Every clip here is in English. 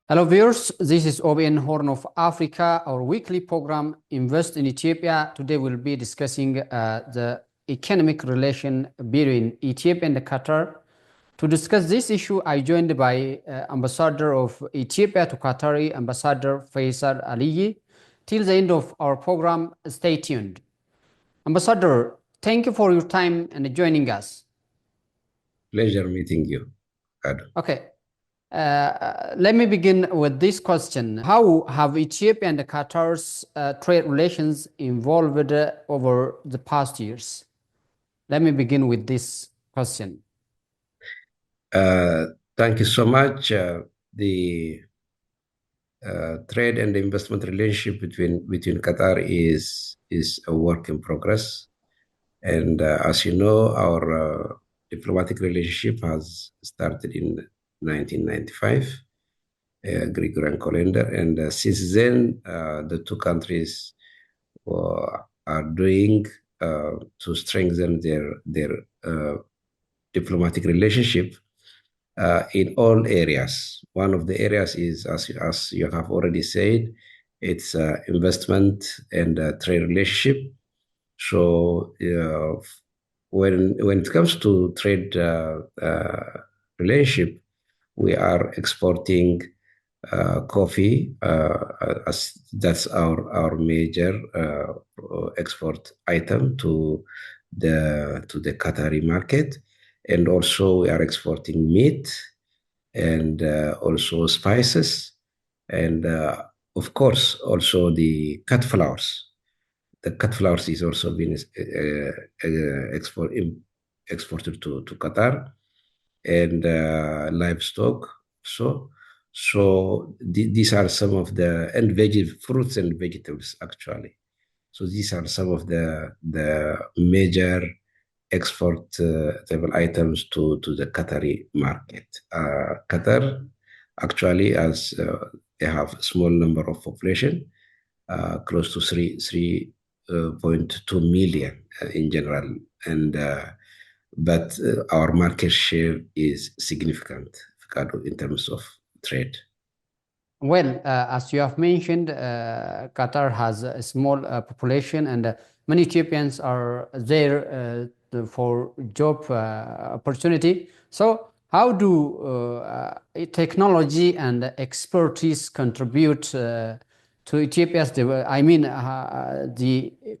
Hello viewers, this is OBN Horn of Africa, our weekly program Invest in Ethiopia. Today we'll be discussing the economic relation between Ethiopia and Qatar. To discuss this issue, I joined by Ambassador of Ethiopia to Qatari, Ambassador Faisal Aliyi. Till the end of our program, stay tuned. Ambassador, thank you for your time and joining us. Pleasure meeting you, Ado. Okay. Let me begin with this question. How have Ethiopia and Qatar's trade relations evolved over the past years? Let me begin with this question. Thank you so much. The trade and investment relationship between Qatar is a work in progress. And as you know, our diplomatic relationship has started in 1995, Gregorian calendar. And since then, the two countries are doing to strengthen their diplomatic relationship in all areas. One of the areas is, as you have already said, it's investment and trade relationship. So when it comes to trade relationship, we are exporting coffee, as that's our major export item to the Qatari market, and also we are exporting meat and also spices, and of course also the cut flowers. The cut flowers is also being exported to Qatar, and livestock. So these are some of the fruits and vegetables actually. So these are some of the major export table items to the Qatari market. Qatar actually, as they have a small number of population, close to 3.2 million in general, and but our market share is significant in terms of trade. Well, as you have mentioned, Qatar has a small population, and many Ethiopians are there for job opportunity. So, how do technology and expertise contribute to Ethiopia's? The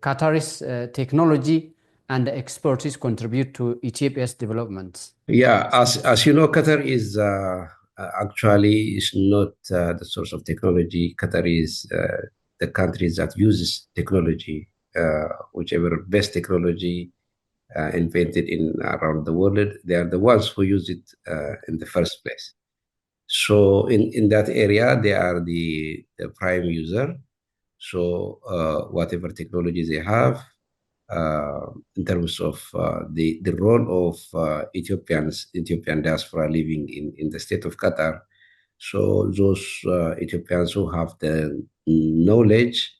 Qatari's technology and expertise contribute to Ethiopia's development. Yeah, as you know, Qatar is actually is not the source of technology. Qatar is the country that uses technology, whichever best technology invented in around the world. They are the ones who use it in the first place. So in that area, they are the prime user. So whatever technology they have, in terms of the role of Ethiopian diaspora living in the state of Qatar. So those Ethiopians who have the knowledge,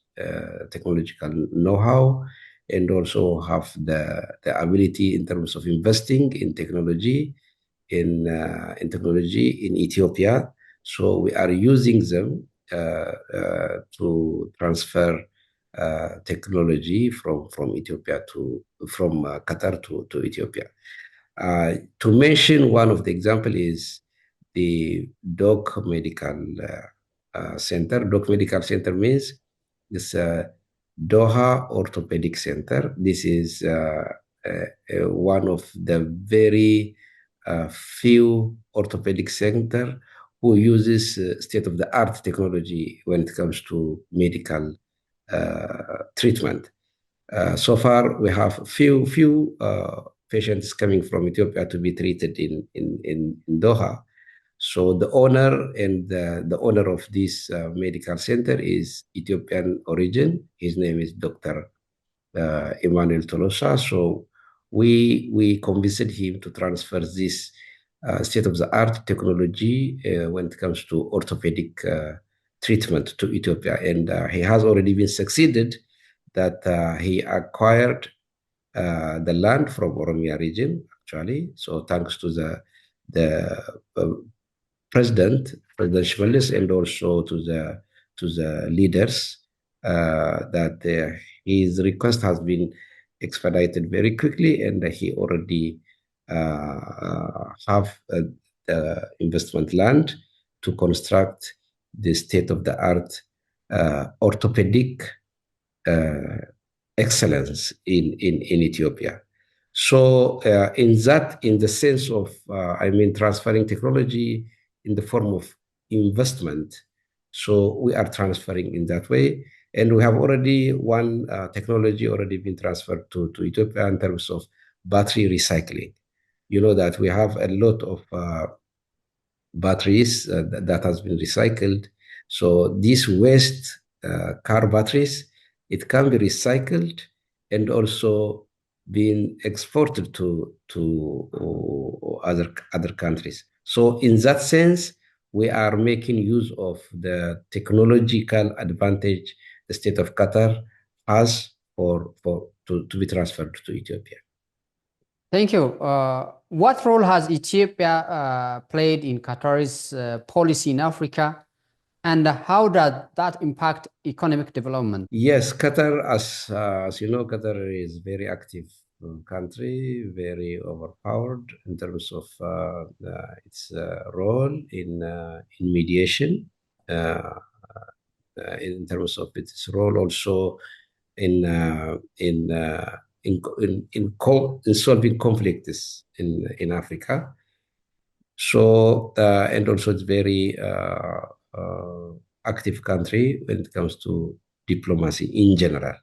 technological know-how, and also have the ability in terms of investing in technology, in technology in Ethiopia. So we are using them to transfer technology from Ethiopia from Qatar to Ethiopia. To mention one of the example is the Doc Medical Center. Doc Medical Center means this Doha Orthopedic Center. This is one of the very few orthopedic center who uses state-of-the-art technology when it comes to medical treatment. So far, we have few patients coming from Ethiopia to be treated in Doha. So the owner and the owner of this medical center is Ethiopian origin. His name is Dr. Emmanuel Tolosa. So we convinced him to transfer this state-of-the-art technology when it comes to orthopedic treatment to Ethiopia, and he has already been succeeded that he acquired the land from Oromia region actually. So thanks to the president President Shimalis and also to the leaders that his request has been expedited very quickly, and he already have the investment land to construct the state-of-the-art orthopedic uh, excellence in Ethiopia. So in the sense of, I mean, transferring technology in the form of investment. So we are transferring in that way. And we have already one technology already been transferred to Ethiopia in terms of battery recycling. You know that we have a lot of batteries that has been recycled. So these waste car batteries, it can be recycled and also being exported to other countries. So in that sense, we are making use of the technological advantage the state of Qatar has to be transferred to Ethiopia. Thank you. What role has Ethiopia played in Qatar's policy in Africa, and how does that impact economic development? Yes, Qatar, as you know, Qatar is very active country, very overpowered in terms of its role in mediation, in terms of its role also in in solving conflicts in Africa. So and also it's very active country when it comes to diplomacy in general.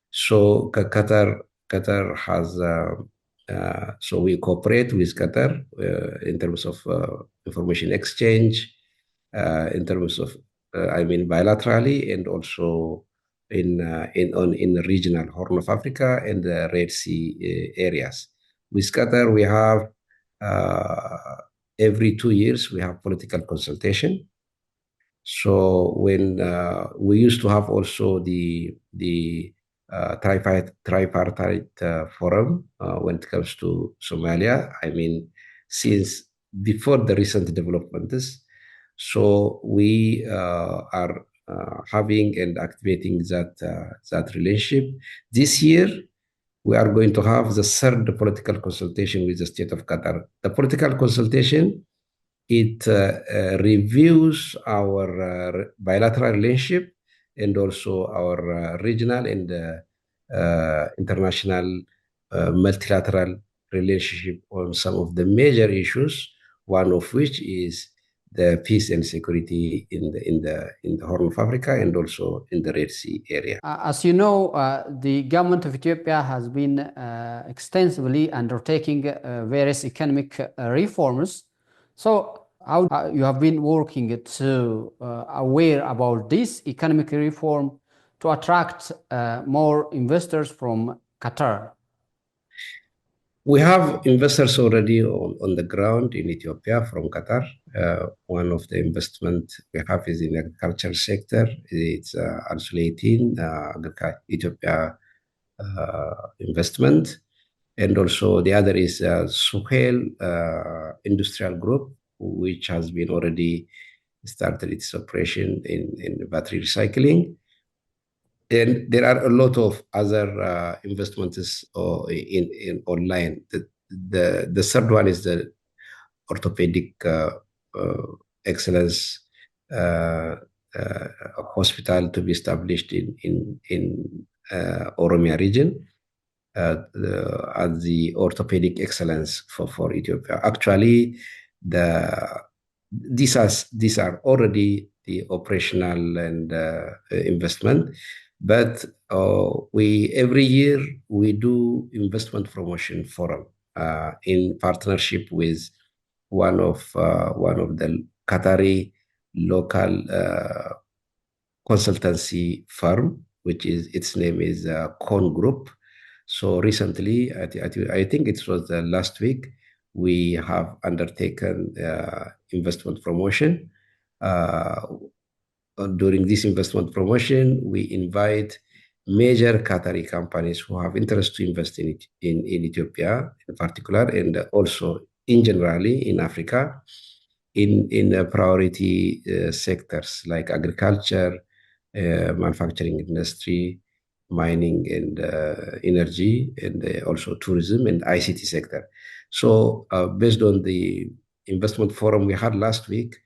So Qatar has so we cooperate with Qatar in terms of information exchange, in terms of I mean bilaterally and also in the regional Horn of Africa and the Red Sea areas. With Qatar, we have every 2 years we have political consultation. So when we used to have also the tripartite forum when it comes to Somalia. I mean, since before the recent developments, so we are having and activating that relationship. This year, we are going to have the third political consultation with the state of Qatar. The political consultation it reviews our bilateral relationship and also our regional and international multilateral relationship on some of the major issues. One of which is the peace and security in the Horn of Africa and also in the Red Sea area. As you know, the government of Ethiopia has been extensively undertaking various economic reforms. So, how you have been working to aware about this economic reform to attract more investors from Qatar? We have investors already on the ground in Ethiopia from Qatar. One of the investment we have is in the agriculture sector. It's also 18 Ethiopia investment. And also the other is Suhail Industrial Group, which has been already started its operation in battery recycling. And there are a lot of other investments in online. The third one is the orthopedic excellence hospital to be established in Oromia region as the orthopedic excellence for Ethiopia. Actually, these are already the operational and investment, but we every year we do investment promotion forum in partnership with one of the Qatari local consultancy firm, which is its name is Con Group. So recently, I think it was last week, we have undertaken investment promotion. During this investment promotion, we invite major Qatari companies who have interest to invest in Ethiopia in particular, and also in generally in Africa, in priority sectors like agriculture, manufacturing industry, mining and energy, and also tourism and ICT sector. So based on the investment forum we had last week,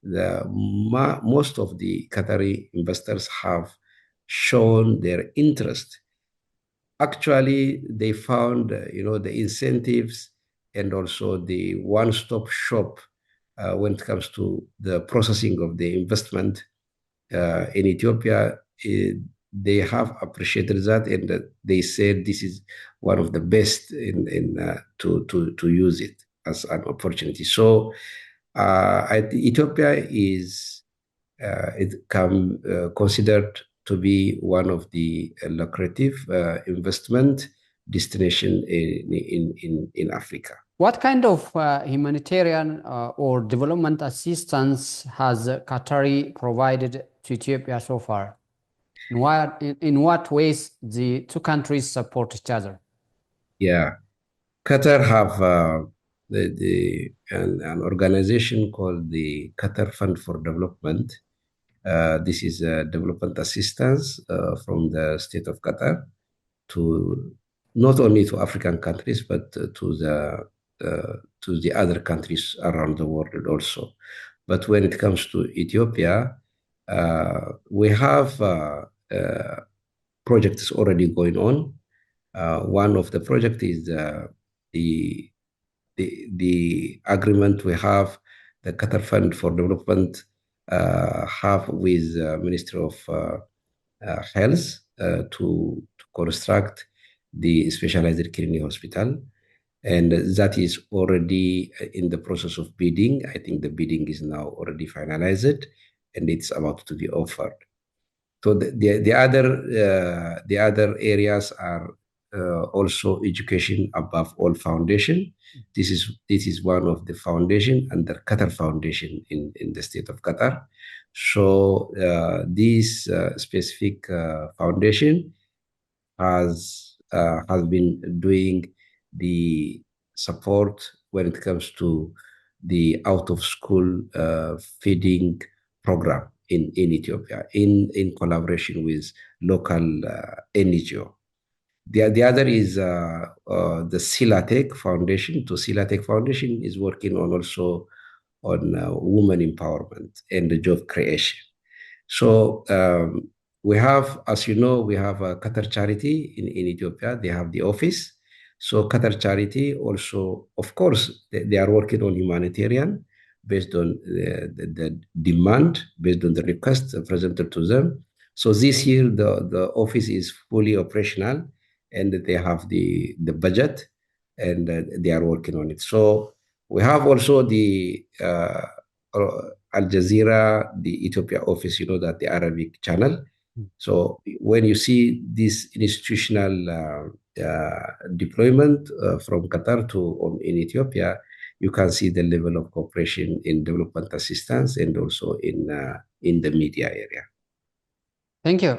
most of the Qatari investors have shown their interest. Actually, they found, the incentives and also the one-stop shop when it comes to the processing of the investment in Ethiopia. They have appreciated that, and they said this is one of the best to use it as an opportunity. So, Ethiopia is it can considered to be one of the lucrative investment destination in Africa. What kind of humanitarian or development assistance has Qatari provided to Ethiopia so far? In what ways the two countries support each other? Yeah, Qatar have an organization called the Qatar Fund for Development. This is development assistance from the state of Qatar to not only to African countries but to the other countries around the world also. But when it comes to Ethiopia, we have projects already going on. One of the project is the the agreement we have, the Qatar Fund for Development have with Ministry of Health to construct the specialized kidney hospital. And that is already in the process of bidding. I think the bidding is now already finalized and it's about to be offered. So the other areas are also education above all foundation. This is one of the foundation under Qatar Foundation in the state of Qatar. So this specific foundation has been doing the support when it comes to the out of school feeding program in Ethiopia in collaboration with local NGO. The other is the Silatech Foundation. So Silatech Foundation is working on also on women empowerment and the job creation. So we have, as you know, we have a Qatar Charity in Ethiopia. They have the office. So Qatar Charity also, of course, they are working on humanitarian based on the demand, based on the request presented to them. So this year, the office is fully operational and they have the budget and they are working on it. So we have also the Al Jazeera, the Ethiopia office, that the Arabic channel. So when you see this institutional deployment from Qatar in Ethiopia, you can see the level of cooperation in development assistance and also in the media area. Thank you.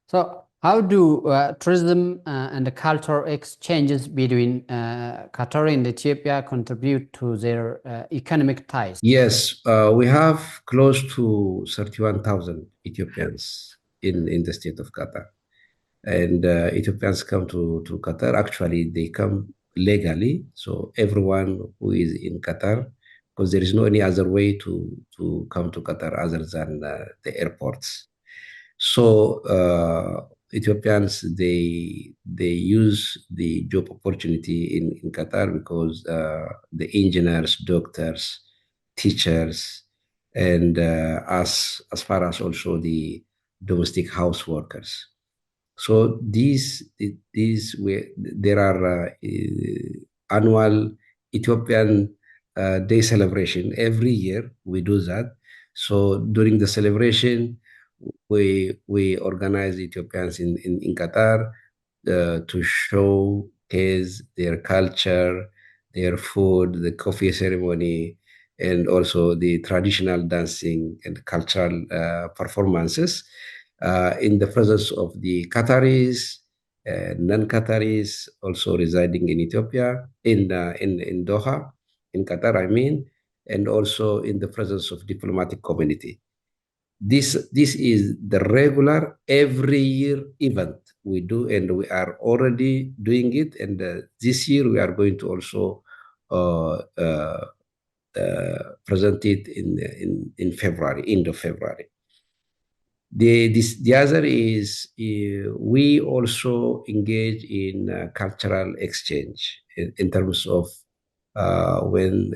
So how do tourism and the cultural exchanges between Qatar and Ethiopia contribute to their economic ties? Yes, we have close to 31,000 Ethiopians in the state of Qatar. And Ethiopians come to Qatar. Actually, they come legally. So everyone who is in Qatar, because there is no any other way to come to Qatar other than the airports. So Ethiopians they use the job opportunity in Qatar because the engineers, doctors, teachers, and as far as also the domestic house workers. So there are annual Ethiopian day celebration every year. We do that. So during the celebration, we organize Ethiopians in Qatar to showcase their culture, their food, the coffee ceremony, and also the traditional dancing and cultural performances in the presence of the Qataris, non-Qataris also residing in Ethiopia, in Doha, in Qatar, I mean. and also in the presence of diplomatic community. This is the regular every year event we do, and we are already doing it. And this year we are going to also uh, uh, present it in February, end of February. The other is we also engage in cultural exchange in terms of when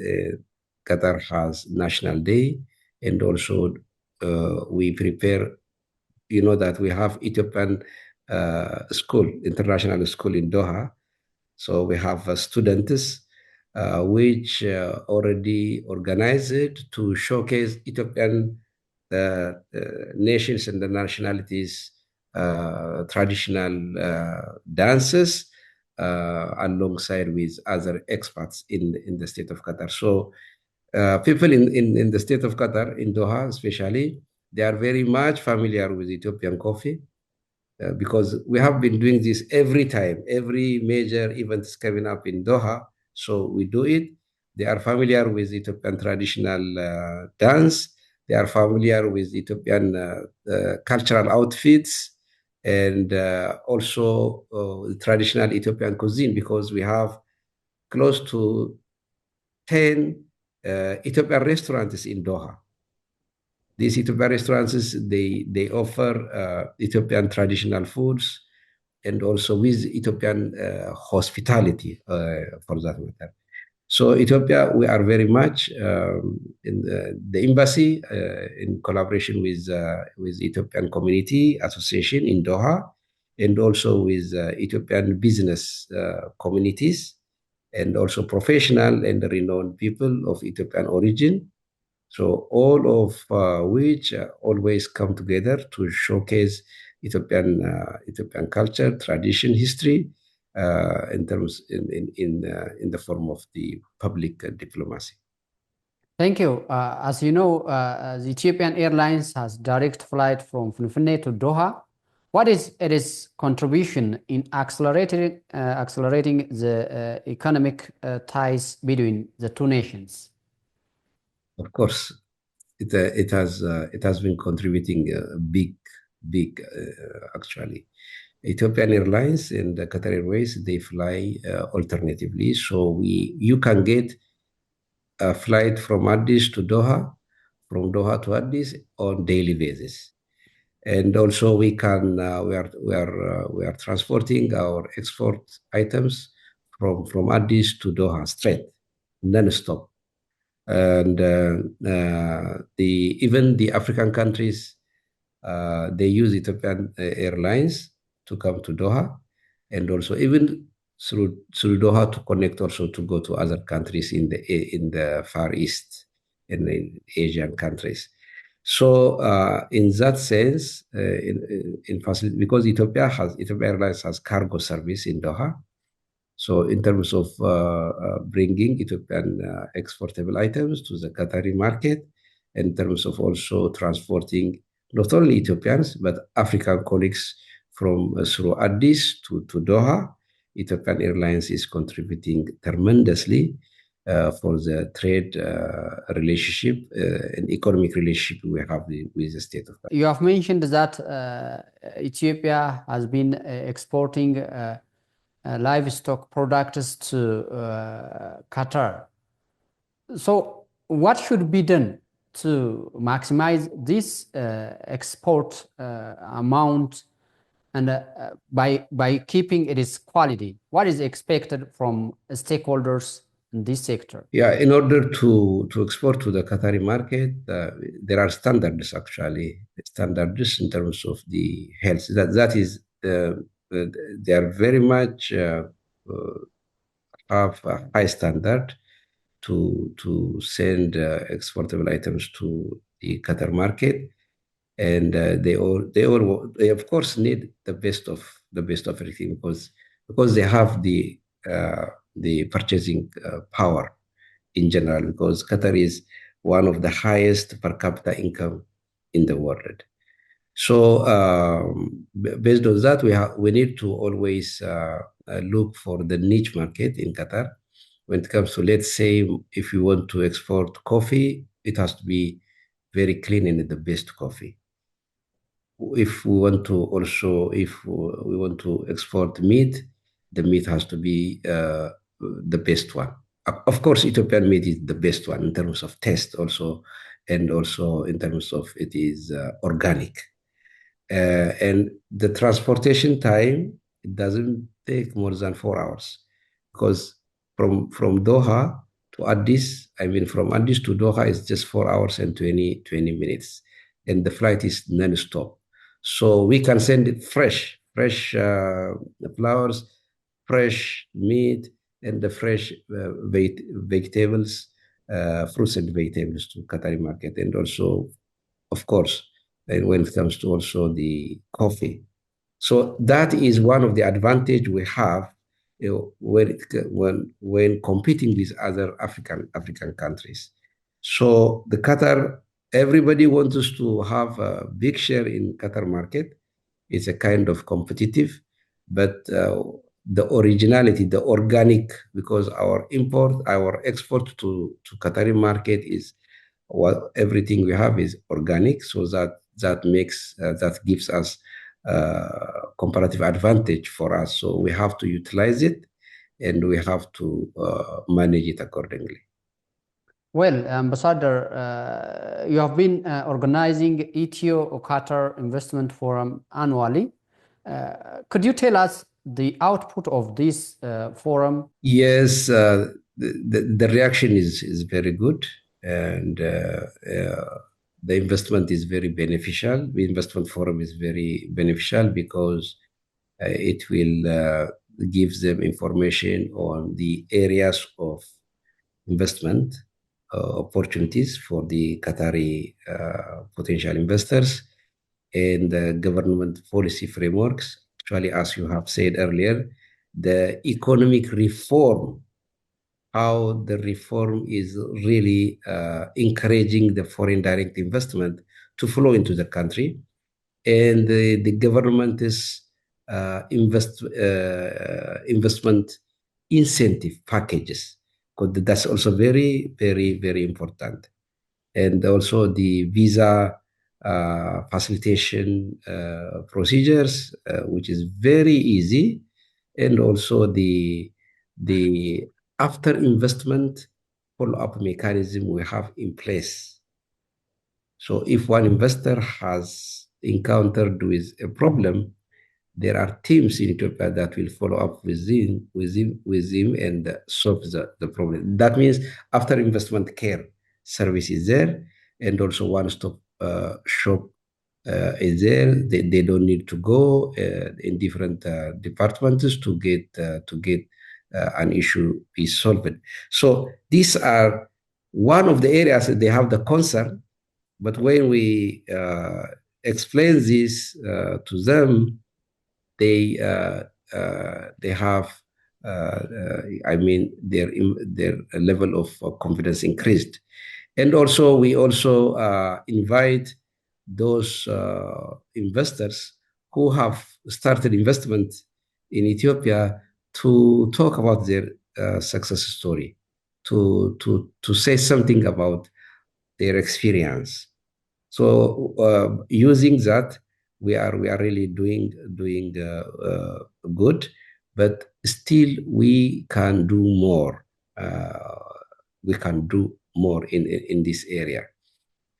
Qatar has National Day, and also we prepare. You know that we have Ethiopian school, international school in Doha. So we have students which already organized to showcase Ethiopian nations and the nationalities traditional dances alongside with other experts in the state of Qatar. So people in the state of Qatar, in Doha especially, they are very much familiar with Ethiopian coffee because we have been doing this every time, every major event is coming up in Doha. So we do it. They are familiar with Ethiopian traditional dance. They are familiar with Ethiopian cultural outfits and also traditional Ethiopian cuisine because we have close to 10 Ethiopian restaurants in Doha. These Ethiopian restaurants, they offer Ethiopian traditional foods and also with Ethiopian hospitality for that matter. So Ethiopia, we are very much in the embassy in collaboration with Ethiopian Community Association in Doha, and also with Ethiopian business communities, and also professional and renowned people of Ethiopian origin. So all of which always come together to showcase Ethiopian culture, tradition, history, in terms in the form of the public diplomacy. Thank you. As you know, the Ethiopian Airlines has direct flight from Finfinne to Doha. What is its contribution in accelerating the economic ties between the two nations? Of course, it has been contributing big actually. Ethiopian Airlines and Qatar Airways, they fly alternatively, so you can get a flight from Addis to Doha, from Doha to Addis on daily basis. And also we are transporting our export items from Addis to Doha straight, non-stop. And even the African countries, they use Ethiopian Airlines to come to Doha, and also even through Doha to connect also to go to other countries in the Far East and in Asian countries. So in that sense, in facility, because Ethiopia Airlines has cargo service in Doha, so in terms of bringing Ethiopian exportable items to the Qatari market, in terms of also transporting not only Ethiopians but African colleagues from through Addis to Doha, Ethiopian Airlines is contributing tremendously for the trade relationship and economic relationship we have with the state of Qatar. You have mentioned that Ethiopia has been exporting livestock products to Qatar. So what should be done to maximize this export amount and by keeping its quality? What is expected from stakeholders in this sector? Yeah, in order to export to the Qatari market, there are standards actually, standards in terms of the health. That is, they are very much have a high standard to send exportable items to the Qatar market, and they of course need the best of everything because they have the purchasing power in general, because Qatar is one of the highest per capita income in the world. So based on that, we need to always look for the niche market in Qatar, when it comes to, let's say, if you want to export coffee, it has to be very clean and the best coffee. If we want to also, if we want to export meat, the meat has to be the best one. Of course, Ethiopian meat is the best one in terms of taste also, and also in terms of it is organic. And the transportation time, it doesn't take more than 4 hours, because from Doha to Addis, I mean from Addis to Doha is just 4 hours and 20 minutes, and the flight is non-stop. So we can send it fresh flowers, fresh meat, and the fresh vegetables, fruits and vegetables to Qatari market, and also, of course, and when it comes to also the coffee. So that is one of the advantage we have, when competing with other African countries. So the Qatar, everybody wants us to have a big share in Qatar market. It's a kind of competitive, but the originality, the organic, because our export to Qatari market is, what everything we have is organic, so that gives us comparative advantage for us. So we have to utilize it, and we have to manage it accordingly. Well, Ambassador, you have been organizing Ethio-Qatar Investment Forum annually. Could you tell us the output of this forum? Yes, the reaction is very good, and the investment is very beneficial. The investment forum is very beneficial because it will give them information on the areas of investment opportunities for the Qatari potential investors, and government policy frameworks. Actually, as you have said earlier, the economic reform, how the reform is really encouraging the foreign direct investment to flow into the country, and the government is investment incentive packages, because that's also very important. And also the visa facilitation procedures, which is very easy, and also the after investment follow-up mechanism we have in place. So if one investor has encountered with a problem, there are teams in Ethiopia that will follow up with him and solve the problem. That means after investment care service is there, and also one-stop shop is there. They don't need to go in different departments to get an issue be solved. So these are one of the areas that they have the concern. But when we explain this to them, they have, I mean, their level of confidence increased. And also we also invite those investors who have started investment in Ethiopia to talk about their success story, to say something about their experience. So using that, we are really doing good, but still we can do more. We can do more in this area.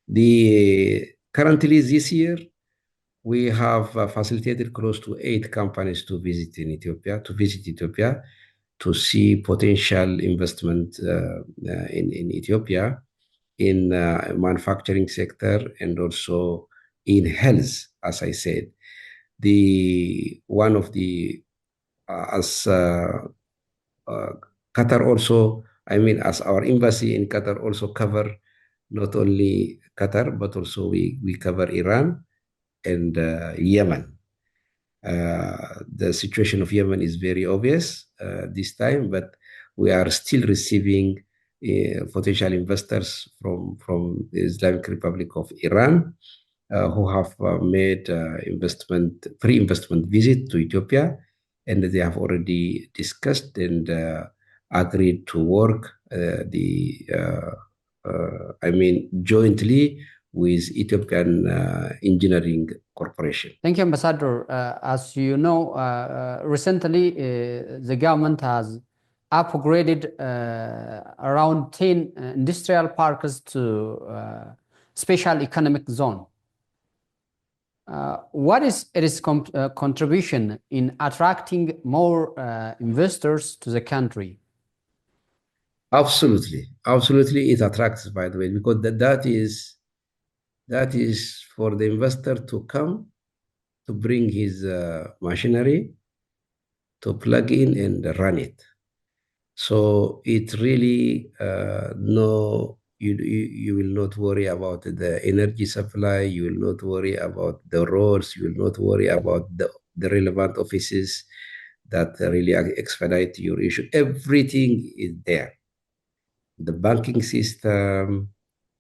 The currently this year we have facilitated close to 8 companies to visit Ethiopia to see potential investment in Ethiopia, in manufacturing sector, and also in health, as I said. The one of the as uh, Qatar also, I mean, as our embassy in Qatar also cover not only Qatar, but also we cover Iran and Yemen. The situation of Yemen is very obvious this time, but we are still receiving potential investors from the Islamic Republic of Iran, who have made pre-investment visit to Ethiopia, and they have already discussed and agreed to work jointly with Ethiopian Engineering Corporation. Thank you, Ambassador. As you know, recently the government has upgraded around 10 industrial parks to special economic zone. What is its contribution in attracting more investors to the country? Absolutely, absolutely, it attracts, by the way, because that is for the investor to come to bring his machinery to plug in and run it. So it really you will not worry about the energy supply. You will not worry about the roads. You will not worry about the relevant offices that really expedite your issue. Everything is there. The banking system,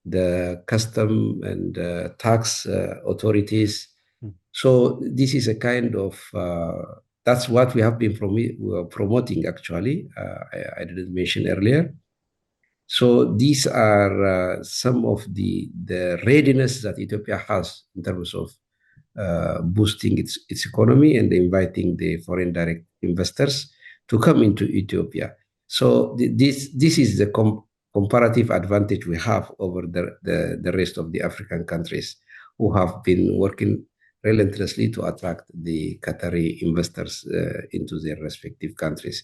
the custom and tax authorities. So this is a kind of that's what we have been promoting actually. I didn't mention earlier. So these are some of the readiness that Ethiopia has in terms of boosting its economy and inviting the foreign direct investors to come into Ethiopia. So this is the comparative advantage we have over the rest of the African countries who have been working relentlessly to attract the Qatari investors into their respective countries.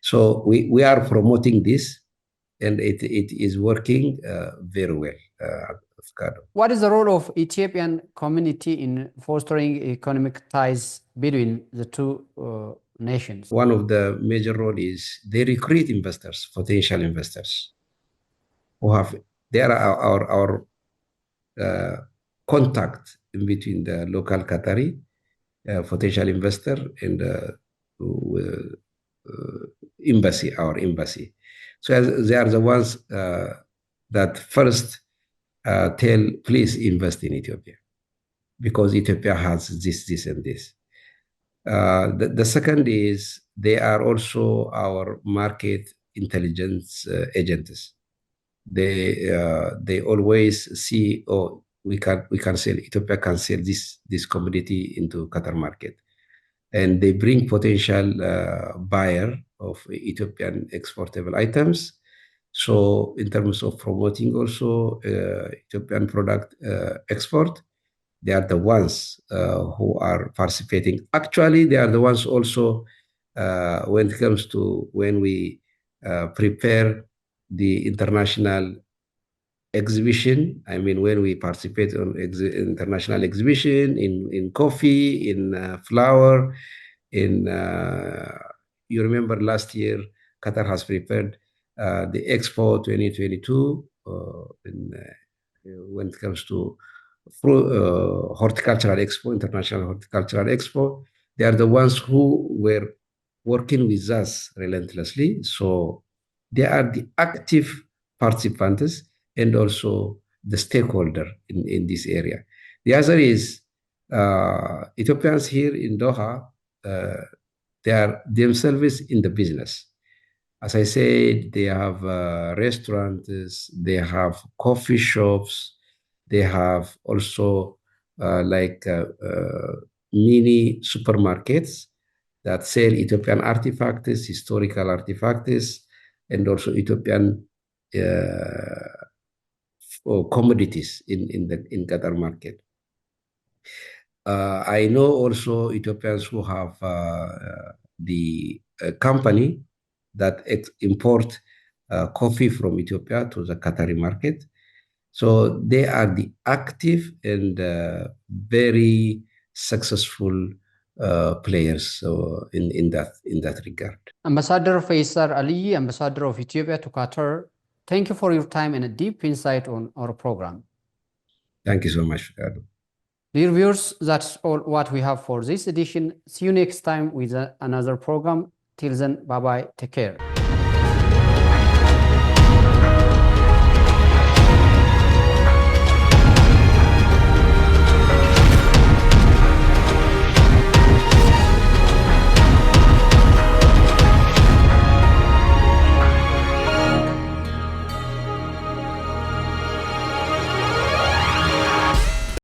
So we are promoting this, and it is working very well. What is the role of Ethiopian community in fostering economic ties between the two nations? One of the major role is they recruit investors, potential investors, who have they are our contact in between the local Qatari potential investor and the embassy, our embassy. So they are the ones that first tell, please invest in Ethiopia because Ethiopia has this, and this. The second is they are also our market intelligence agents. They always see, oh, we can sell, Ethiopia can sell this commodity into Qatar market, and they bring potential buyer of Ethiopian exportable items. So in terms of promoting also Ethiopian product export, they are the ones who are participating. Actually, they are the ones also when it comes to when we prepare the international exhibition. I mean, when we participate on international exhibition in coffee, in flour, in you remember last year, Qatar has prepared the Expo 2022 when it comes to horticultural expo, international horticultural expo. They are the ones who were working with us relentlessly. So they are the active participants and also the stakeholder in this area. The other is Ethiopians here in Doha, they are themselves in the business. As I said, they have restaurants, they have coffee shops, they have also mini supermarkets that sell Ethiopian artifacts, historical artifacts, and also Ethiopian commodities in Qatar market. I know also Ethiopians who have the company that import coffee from Ethiopia to the Qatari market. So they are the active and very successful players in that regard. Ambassador Faisal Ali, Ambassador of Ethiopia to Qatar, thank you for your time and a deep insight on our program. Thank you so much, Ricardo. Dear viewers, that's all what we have for this edition. See you next time with another program. Till then, bye-bye. Take care.